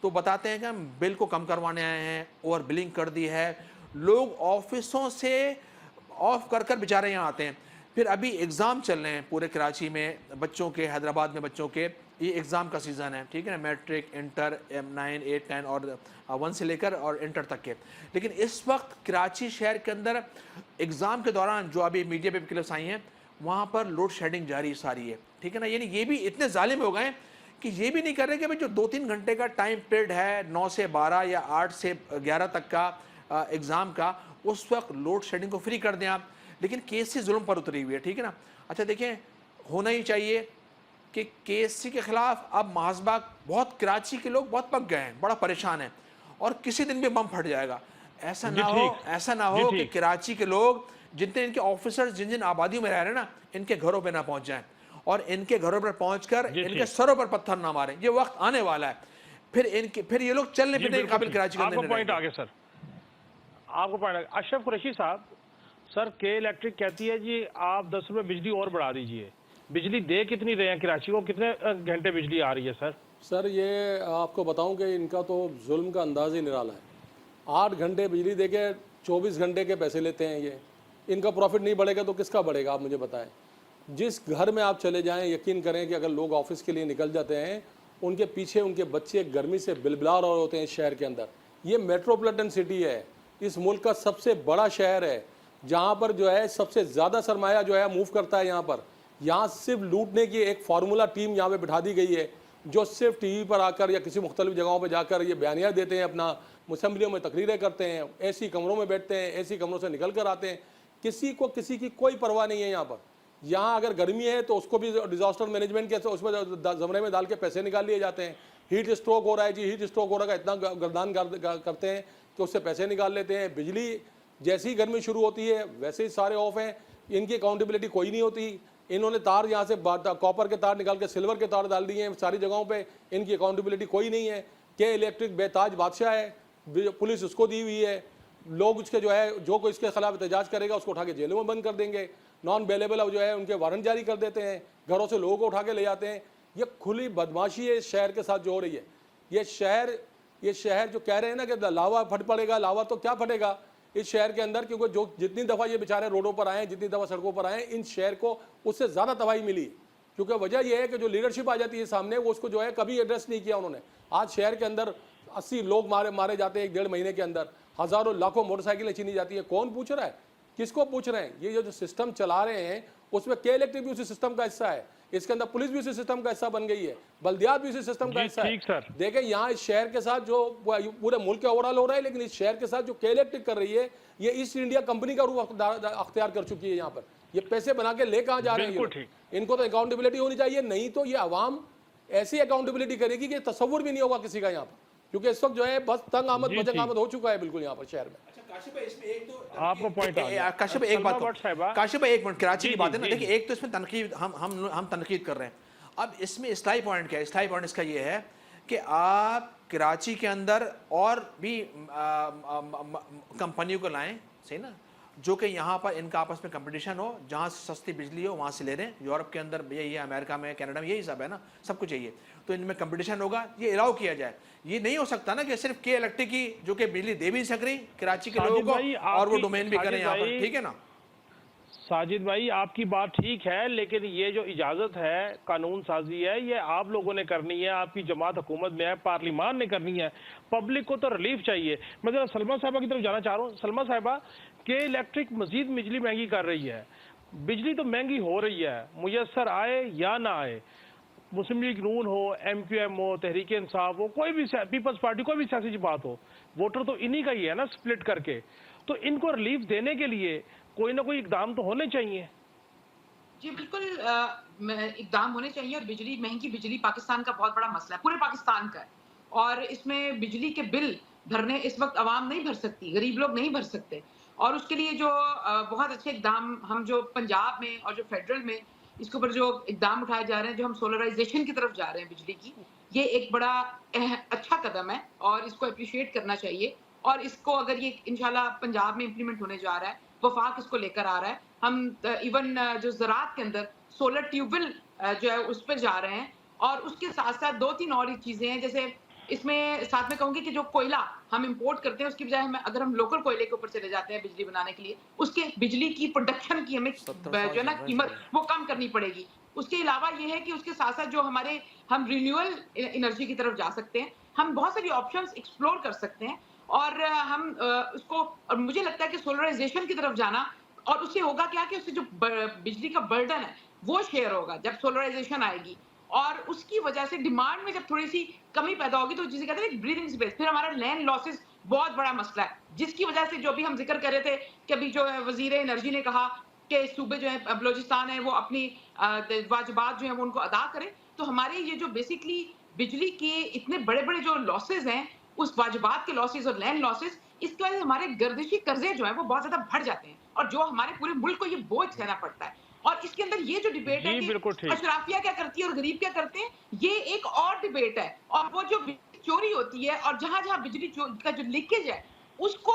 S3: تو بتاتے ہیں کہ ہم بل کو کم کروانے آئے ہیں, اوور بلنگ کر دی ہے, لوگ آفسوں سے آف کر کر بیچارے یہاں آتے ہیں. پھر ابھی ایگزام چل رہے ہیں پورے کراچی میں بچوں کے, حیدرآباد میں بچوں کے, یہ ایگزام کا سیزن ہے, ٹھیک ہے نا, میٹرک, انٹر, 9, 8, 10 اور 1 سے لے کر اور انٹر تک کے. لیکن اس وقت کراچی شہر کے اندر ایگزام کے دوران جو ابھی میڈیا پہ کلپس آئی ہیں وہاں پر لوڈ شیڈنگ جاری ساری ہے, ٹھیک ہے نا. یعنی یہ بھی اتنے ظالم ہو گئے ہیں کہ یہ بھی نہیں کر رہے کہ جو 2-3 گھنٹے کا ٹائم پیریڈ ہے 9 سے 12 یا 8 سے 11 تک کا ایگزام کا, اس وقت لوڈ شیڈنگ کو فری کر دیں آپ. لیکن کے ایس سی ظلم پر اتری ہوئی ہے, ٹھیک ہے نا. اچھا دیکھیں, ہونا ہی چاہیے کہ کے ایس سی کے خلاف اب محاسبہ, بہت کراچی کے لوگ بہت پک گئے ہیں, بڑا پریشان ہیں, اور کسی دن بھی بم پھٹ جائے گا. ایسا نہ ہو کہ کراچی کے لوگ جتنے ان کے آفیسرز جن آبادیوں میں رہ رہے ہیں نا, ان کے گھروں پہ نہ پہنچ جائیں اور ان کے گھروں پر پہنچ کر ان کے سروں پر پتھر نہ ماریں. یہ وقت آنے والا ہے, پھر یہ لوگ چلنے پھرنے کے قابل کراچی کے اندر نہیں رہیں گے.
S1: پوائنٹ آگے سر, آپ کو پوائنٹ. اشرف قریشی صاحب, سر کے الیکٹرک کہتی ہے جی آپ 10 روپے بجلی اور بڑھا دیجئے. بجلی دے کتنی رہے ہیں کراچی کو, کتنے گھنٹے بجلی آ رہی ہے سر؟
S2: سر یہ آپ کو بتاؤں کہ ان کا تو ظلم کا انداز ہی نرالا ہے. 8 گھنٹے بجلی دے کے 24 گھنٹے کے پیسے لیتے ہیں. یہ ان کا پروفٹ نہیں بڑھے گا تو کس کا بڑھے گا, آپ مجھے بتائیں. جس گھر میں آپ چلے جائیں, یقین کریں کہ اگر لوگ آفس کے لیے نکل جاتے ہیں, ان کے پیچھے ان کے بچے گرمی سے بلبلا رہے ہوتے ہیں شہر کے اندر. یہ میٹروپولیٹن سٹی ہے, اس ملک کا سب سے بڑا شہر ہے, جہاں پر جو ہے سب سے زیادہ سرمایہ جو ہے موو کرتا ہے یہاں پر. یہاں صرف لوٹنے کی ایک فارمولا ٹیم یہاں پہ بٹھا دی گئی ہے, جو صرف ٹی وی پر آ کر یا کسی مختلف جگہوں پہ جا کر یہ بیانیہ دیتے ہیں, اپنا اسمبلیوں میں تقریریں کرتے ہیں, ایسی کمروں میں بیٹھتے ہیں, ایسی کمروں سے نکل کر آتے ہیں. کسی کو کسی کی کوئی پرواہ نہیں ہے یہاں پر. یہاں اگر گرمی ہے تو اس کو بھی ڈیزاسٹر مینجمنٹ کے اس میں زمرے میں ڈال کے پیسے نکال لیے جاتے ہیں. ہیٹ اسٹروک ہو رہا ہے جی, ہیٹ اسٹروک ہو رہا ہے, اتنا گردان کرتے ہیں کہ اس سے پیسے نکال لیتے ہیں. بجلی جیسی گرمی شروع ہوتی ہے ویسے ہی سارے آف ہیں, ان کی اکاؤنٹیبلٹی کوئی نہیں ہوتی. انہوں نے تار یہاں سے کاپر کے تار نکال کے سلور کے تار ڈال دیے ہیں ساری جگہوں پہ, ان کی اکاؤنٹیبلٹی کوئی نہیں ہے. کہ الیکٹرک بے تاج بادشاہ ہے, پولیس اس کو دی ہوئی ہے, لوگ اس کے جو ہے جو کوئی اس کے خلاف احتجاج کرے گا اس کو اٹھا کے جیلوں میں بند کر دیں گے. نان بیلیبل جو ہے ان کے وارنٹ جاری کر دیتے ہیں, گھروں سے لوگوں کو اٹھا کے لے جاتے ہیں. یہ کھلی بدماشی ہے اس شہر کے ساتھ جو ہو رہی ہے. یہ شہر جو کہہ رہے ہیں نا کہ لاوا پھٹ پڑے گا, لاوا تو کیا پھٹے گا اس شہر کے اندر, کیونکہ جو جتنی دفعہ یہ بیچارے روڈوں پر آئے ہیں, جتنی دفعہ سڑکوں پر آئے ہیں, ان شہر کو اس سے زیادہ تباہی ملی. کیونکہ وجہ یہ ہے کہ جو لیڈرشپ آ جاتی ہے سامنے, وہ اس کو جو ہے کبھی ایڈریس نہیں کیا انہوں نے. آج شہر کے اندر 80 لوگ مارے جاتے ہیں 1-1.5 مہینے کے اندر, ہزاروں لاکھوں موٹر سائیکلیں چھینی جاتی ہیں. کون پوچھ رہا ہے, کس کو پوچھ رہے ہیں؟ یہ جو سسٹم چلا رہے ہیں اس میں کے الیکٹرک بھی اسی سسٹم کا حصہ ہے, اس کے اندر پولیس بھی اسی سسٹم کا حصہ بن گئی ہے, بلدیات بھی اسی سسٹم کا حصہ ہے. دیکھیں یہاں اس شہر کے ساتھ جو پورے ملک کے اوورال ہو رہا ہے, لیکن اس شہر کے ساتھ جو کے الیکٹرک کر رہی ہے یہ ایسٹ انڈیا کمپنی کا روپ اختیار کر چکی ہے. یہاں پر یہ پیسے بنا کے لے کہاں جا رہے ہیں, ان کو تو اکاؤنٹیبلٹی ہونی چاہیے, نہیں تو یہ عوام ایسی اکاؤنٹیبلٹی کرے گی کہ تصور بھی نہیں ہوگا کسی کا یہاں پر. کیونکہ اس وقت جو ہے بس تنگ آمد بجنگ آمد ہو چکا ہے بالکل یہاں پر شہر میں.
S1: آپ کو پوائنٹ
S3: کاشف ایک بات, کاشف ایک منٹ کراچی کی بات ہے نا, دیکھیں ایک تو اس میں تنقید ہم تنقید کر رہے ہیں. اب اس میں اصلاحی پوائنٹ کیا ہے؟ اصلاحی پوائنٹ اس کا یہ ہے کہ آپ کراچی کے اندر اور بھی کمپنیوں کو لائیں, صحیح نا, جو کہ یہاں پر ان کا آپس میں کمپٹیشن ہو, جہاں سستی بجلی ہو وہاں سے لے رہے ہیں. یورپ کے اندر یہی ہے, امریکہ میں, کینیڈا میں یہی سب ہے نا, سب کچھ یہی ہے. تو ان میں کمپٹیشن ہوگا, یہ الاؤ کیا جائے. یہ نہیں ہو سکتا نا کہ صرف کے الیکٹرک کی جو کہ بجلی دے بھی سک رہی کراچی کے لوگوں کو اور وہ ڈومین بھی کریں یہاں پر, ٹھیک ہے نا.
S1: ساجد بھائی آپ کی بات ٹھیک ہے, لیکن یہ جو اجازت ہے, قانون سازی ہے, یہ آپ لوگوں نے کرنی ہے, آپ کی جماعت حکومت میں ہے, پارلیمان نے کرنی ہے. پبلک کو تو ریلیف چاہیے. میں ذرا سلمہ صاحبہ کی طرف جانا چاہ رہا ہوں. سلمہ صاحبہ, کہ الیکٹرک مزید بجلی مہنگی کر رہی ہے, بجلی تو مہنگی ہو رہی ہے, میسر آئے یا نہ آئے, مسلم لیگ نون ہو, ایم کیو ایم ہو, تحریک انصاف ہو, کوئی بھی پیپلز پارٹی, کوئی بھی سیاسی جماعت ہو, ووٹر تو انہی کا ہی ہے نا سپلٹ کر کے. تو ان کو ریلیف دینے کے لیے کوئی نہ کوئی اقدام تو ہونے چاہیے.
S4: جی بالکل اقدام ہونے چاہیے. اور بجلی, مہنگی بجلی پاکستان کا بہت بڑا مسئلہ ہے, پورے پاکستان کا ہے, اور اس میں بجلی کے بل بھرنے اس وقت عوام نہیں بھر سکتی, غریب لوگ نہیں بھر سکتے. اور اس کے لیے جو بہت اچھے اقدام ہم جو پنجاب میں اور جو فیڈرل میں اس کے اوپر جو اقدام اٹھائے جا رہے ہیں, جو ہم سولرائزیشن کی طرف جا رہے ہیں بجلی کی, یہ ایک بڑا اچھا قدم ہے اور اس کو اپریشیٹ کرنا چاہیے. اور اس کو اگر یہ انشاءاللہ پنجاب میں امپلیمنٹ ہونے جا رہا ہے, وفاق اس کو لے کر آ رہا ہے, ہم ایون جو زراعت کے اندر سولر ٹیوبل جو ہے اس پہ جا رہے ہیں. اور اس کے ساتھ ساتھ 2-3 اور چیزیں ہیں, جیسے اس میں ساتھ میں کہوں گی کہ جو کوئلہ ہم امپورٹ کرتے ہیں اس کی بجائے اگر ہم لوکل کوئلے کے اوپر چلے جاتے ہیں بجلی بنانے کے لیے، اس کے بجلی کی پروڈکشن کی ہمیں جو ہے نا قیمت وہ کم کرنی پڑے گی۔ اس کے علاوہ یہ ہے کہ اس کے ساتھ ساتھ جو ہم رینیوبل انرجی کی طرف جا سکتے ہیں، ہم بہت ساری آپشنز ایکسپلور کر سکتے ہیں، اور ہم اس کو، اور مجھے لگتا ہے کہ سولرائزیشن کی طرف جانا، اور اس سے ہوگا کیا کہ اس سے جو بجلی کا برڈن ہے وہ شیئر ہوگا جب سولرائزیشن آئے گی، اور اس کی وجہ سے ڈیمانڈ میں جب تھوڑی سی کمی پیدا ہوگی تو جسے کہتے ہیں بریدنگ اسپیس، پھر ہمارا لینڈ لاسز بہت بڑا مسئلہ ہے، جس کی وجہ سے جو بھی ہم ذکر کر رہے تھے کہ ابھی جو ہے وزیر انرجی نے کہا کہ صوبے جو ہے بلوچستان ہے وہ اپنی واجبات جو ہیں وہ ان کو ادا کرے، تو ہمارے یہ جو بیسکلی بجلی کے اتنے بڑے بڑے جو لاسز ہیں، اس واجبات کے لاسز اور لینڈ لاسز، اس کی وجہ سے ہمارے گردشی قرضے جو ہیں وہ بہت زیادہ بڑھ جاتے ہیں، اور جو ہمارے پورے ملک کو یہ بوجھ سہنا پڑتا ہے۔ اور اس کے اندر یہ جو ڈیبیٹ ہے
S1: جی
S4: کہ
S1: بالکل ٹھیک۔
S4: اشرافیہ کیا کرتی ہے اور غریب کیا کرتے ہیں، یہ ایک اور ڈیبیٹ ہے، اور وہ جو بجلی چوری ہوتی ہے اور جہاں جہاں بجلی کا جو لیکیج ہے اس کو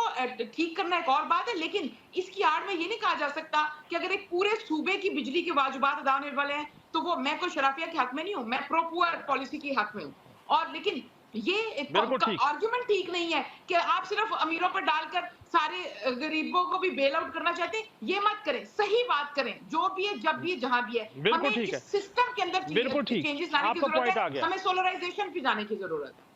S4: ٹھیک کرنا ایک اور بات ہے، لیکن اس کی آڑ میں یہ نہیں کہا جا سکتا کہ اگر ایک پورے صوبے کی بجلی کے واجبات ادا ہونے والے ہیں تو وہ میں کوئی شرافیہ کے حق میں نہیں ہوں، میں پرو پور پالیسی کے حق میں ہوں، اور لیکن یہ
S1: بالکل ٹھیک۔
S4: آرگیومنٹ ٹھیک نہیں ہے کہ آپ صرف امیروں پر ڈال کر سارے غریبوں کو بھی بیل آؤٹ کرنا چاہتے ہیں، یہ مت کریں، صحیح بات کریں، جو بھی ہے جب بھی ہے جہاں بھی ہے،
S1: بالکل
S4: ہمیں
S1: ٹھیک ہے،
S4: اس سسٹم کے اندر
S1: بالکل ٹھیک،
S4: چینجز لانے
S1: آپ
S4: کی
S1: کا
S4: ضرورت
S1: پوائنٹ آ
S4: ہے،
S1: گیا،
S4: ہمیں سولرائزیشن پہ جانے کی ضرورت ہے۔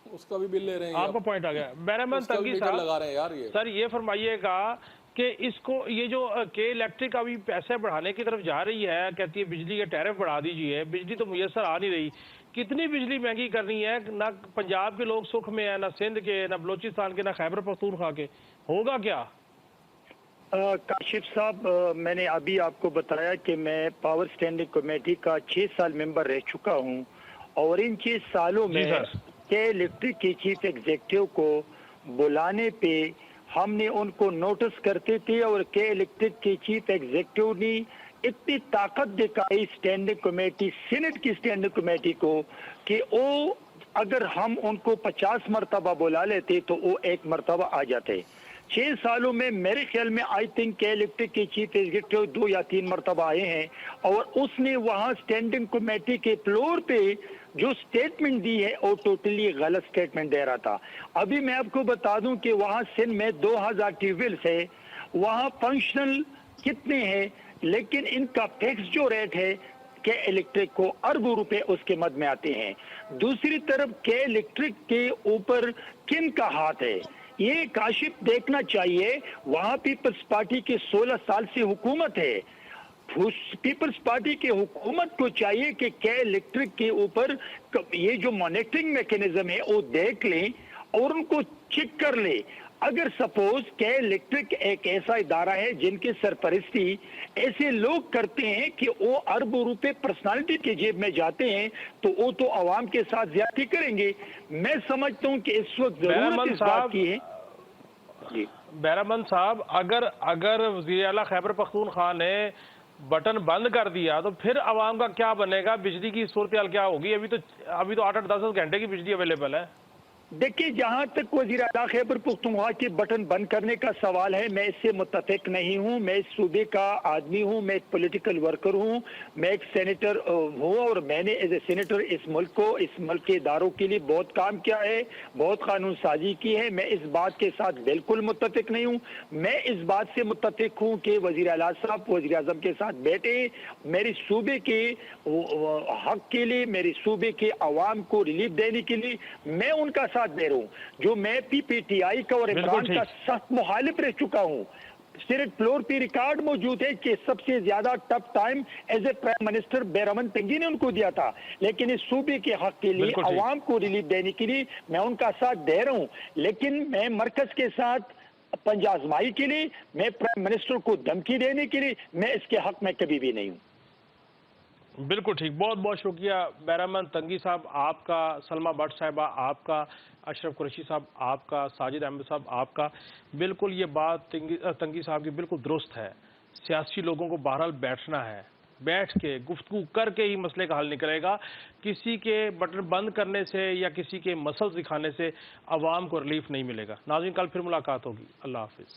S2: اس کا بھی بل لے رہے ہیں
S1: آپ کا پوائنٹ آ گیا۔ بہرحال
S2: اس کا بھی
S1: تنگی
S2: میٹر لگا رہے ہیں یار یہ۔
S1: سر یہ فرمائیے گا کہ اس کو یہ جو کے الیکٹرک ابھی پیسے بڑھانے کی طرف جا رہی ہے، کہتی ہے بجلی کے ٹیرف بڑھا دیجئے، بجلی تو میسر آ نہیں رہی، کتنی بجلی مہنگی کرنی ہے؟ نہ پنجاب کے لوگ سکھ میں ہیں، نہ سندھ کے، نہ بلوچستان کے، نہ خیبر پختونخوا کے، ہوگا کیا؟
S5: کاشف صاحب، میں نے ابھی آپ کو بتایا کہ میں پاور سٹینڈنگ کمیٹی کا 6 سال ممبر رہ چکا ہوں، اور ان 6 سالوں میں کے الیکٹرک کے چیف ایگزیکٹو کو بلانے پہ ہم نے ان کو نوٹس کرتے تھے، اور کے الیکٹرک کے چیف ایگزیکٹو نے اتنی طاقت دکھائی سٹینڈنگ کمیٹی، سینٹ کی سٹینڈنگ کمیٹی کو، کہ وہ اگر ہم ان کو 50 مرتبہ بلا لیتے تو وہ 1 مرتبہ آ جاتے۔ 6 سالوں میں میرے خیال میں آئی تھنک کے الیکٹرک کے چیف ایگزیکٹو 2 یا 3 مرتبہ آئے ہیں، اور اس نے وہاں سٹینڈنگ کمیٹی کے فلور پہ جو سٹیٹمنٹ دی ہے وہ ٹوٹلی غلط سٹیٹمنٹ دے رہا تھا۔ ابھی میں آپ کو بتا دوں کہ وہاں سندھ میں 2000 ٹیوب ویلز ہے، وہاں فنکشنل کتنے ہیں، لیکن ان کا فکس جو ریٹ ہے کہ الیکٹرک کو اربوں روپے اس کے مد میں آتے ہیں۔ دوسری طرف کے الیکٹرک کے اوپر کن کا ہاتھ ہے یہ کاشف دیکھنا چاہیے۔ وہاں پیپلز پارٹی کے 16 سال سے حکومت ہے، پیپلز پارٹی کے حکومت کو چاہیے کہ الیکٹرک کے اوپر یہ جو مانیٹرنگ میکینزم ہے وہ دیکھ لیں اور ان کو چیک کر لیں۔ اگر سپوز کہ الیکٹرک ایک ایسا ادارہ ہے جن کی سرپرستی ایسے لوگ کرتے ہیں کہ وہ اربوں روپے پرسنالٹی کے جیب میں جاتے ہیں، تو وہ تو عوام کے ساتھ زیادتی کریں گے۔ میں سمجھتا ہوں کہ اس وقت ضرورت اس بات کی ہے۔ جی
S1: بہرامند صاحب، اگر وزیر اعلیٰ خیبر پختونخوا نے بٹن بند کر دیا تو پھر عوام کا کیا بنے گا؟ بجلی کی صورتحال کیا ہوگی؟ ابھی تو 8-10 گھنٹے کی بجلی اویلیبل ہے۔
S5: دیکھیے، جہاں تک وزیر اعلیٰ خیبر پختونخوا کے بٹن بند کرنے کا سوال ہے، میں اس سے متفق نہیں ہوں۔ میں اس صوبے کا آدمی ہوں، میں ایک پولیٹیکل ورکر ہوں، میں ایک سینیٹر ہوں، اور میں نے ایز اے سینیٹر اس ملک کے اداروں کے لیے بہت کام کیا ہے، بہت قانون سازی کی ہے۔ میں اس بات کے ساتھ بالکل متفق نہیں ہوں۔ میں اس بات سے متفق ہوں کہ وزیر اعلیٰ صاحب وزیر اعظم کے ساتھ بیٹھے، میرے صوبے کے حق کے لیے، میرے صوبے کے عوام کو ریلیف دینے کے لیے میں ان کا ساتھ دے رہا ہوں۔ جو میں پی پی ٹی آئی کا اور عمران کا سخت مخالف رہ چکا ہوں۔ سینٹ فلور پہ ریکارڈ موجود ہے کہ سب سے زیادہ tough time as a prime minister بیرامن تنگی نے ان کو دیا تھا، لیکن اس صوبے کے حق کے لیے، عوام کو ریلیف دینے کے لیے میں ان کا ساتھ دے رہا ہوں، لیکن میں مرکز کے ساتھ پنج آزمائی کے لیے، میں پرائم منسٹر کو دھمکی دینے کے لیے، میں اس کے حق میں کبھی بھی نہیں ہوں۔
S1: بالکل ٹھیک، بہت بہت شکریہ بہرامند تنگی صاحب آپ کا، سلمہ بٹ صاحبہ آپ کا، اشرف قریشی صاحب آپ کا، ساجد احمد صاحب آپ کا۔ بالکل یہ بات تنگی صاحب کی بالکل درست ہے۔ سیاسی لوگوں کو بہرحال بیٹھنا ہے، بیٹھ کے گفتگو کر کے ہی مسئلے کا حل نکلے گا۔ کسی کے بٹن بند کرنے سے یا کسی کے مسل دکھانے سے عوام کو ریلیف نہیں ملے گا۔ ناظرین، کل پھر ملاقات ہوگی۔ اللہ حافظ۔